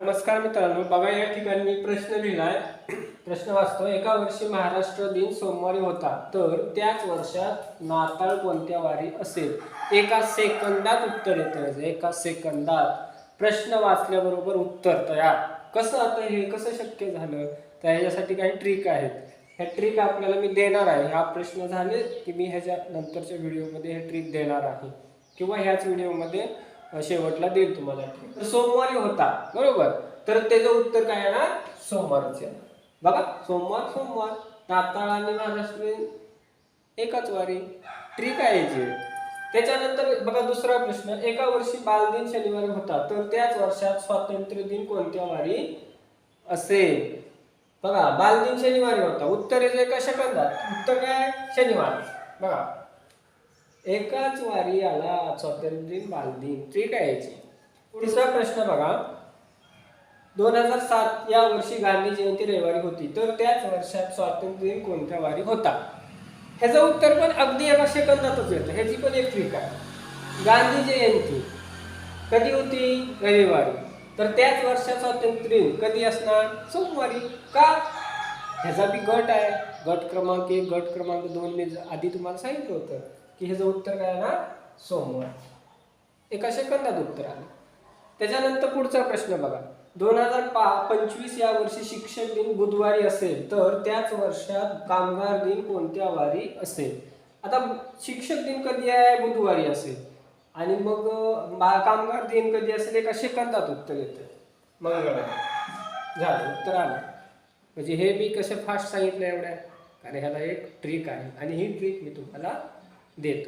नमस्कार मित्रांनो, बघा या ठिकाणी मी प्रश्न लिहिलाय. प्रश्न वाचतो. एका वर्षी महाराष्ट्र दिन सोमवारी होता, तर त्याच वर्षात नाताळ कोणत्या वारी असेल? एका सेकंदात उत्तर येतं. एका सेकंदात प्रश्न वाचल्याबरोबर उत्तर तयार. कसं आता हे कसं शक्य झालं? तर ह्याच्यासाठी काही ट्रिक आहेत. ह्या ट्रिक आपल्याला मी देणार आहे. हा प्रश्न झाले की मी ह्याच्या नंतरच्या व्हिडिओमध्ये हे ट्रिक देणार आहे, किंवा ह्याच व्हिडिओमध्ये शेवटला देईल तुम्हाला. तर सोमवारी होता, बरोबर, तर त्याचं उत्तर काय येणार? सोमवारच येणार. बघा, सोमवार सोमवार, नाताळ आणि महाराष्ट्र एकाच वारी. ट्रिक आहे याची. त्याच्यानंतर बघा दुसरा प्रश्न. एका वर्षी बालदिन शनिवारी होता, तर त्याच वर्षात स्वातंत्र्य दिन कोणत्या वारी असेल? बघा, बालदिन शनिवारी होता, उत्तर येतं एका सेकंदात. उत्तर काय? शनिवार. बघा, एकाच वारी आला, स्वातंत्र्य दिन बालदिन. ठीक आहे याची. पुढचा प्रश्न बघा. 2007 या वर्षी गांधी जयंती रविवारी होती, तर त्याच वर्षात स्वातंत्र्य दिन कोणत्या वारी होता? ह्याचं उत्तर पण अगदी एका सेकंदातच येतं. ह्याची पण एक ट्रिक आहे. गांधी जयंती कधी होती? रविवारी. तर त्याच वर्षात स्वातंत्र्य दिन कधी असणार? सोमवारी. का? ह्याचा बी गट आहे. गट क्रमांक 1, गट क्रमांक 2 मी आधी तुम्हाला सांगितलं होतं की ह्याचं उत्तर काय ना? सोमवार. एका सेकंदात उत्तर आलं. त्याच्यानंतर पुढचा प्रश्न बघा. 2025 या वर्षी शिक्षक दिन बुधवारी असेल, तर त्याच वर्षात कामगार दिन कोणत्या वारी असेल? आता शिक्षक दिन कधी आहे? बुधवारी असेल. आणि मग कामगार दिन कधी असेल? एका सेकंदात उत्तर येतं. मंगळवारी. झालं, उत्तर आलं. म्हणजे हे मी कसं फास्ट सांगितलं एवढ्या, कारण ह्याला एक ट्रिक आहे, आणि ही ट्रिक मी तुम्हाला देतो.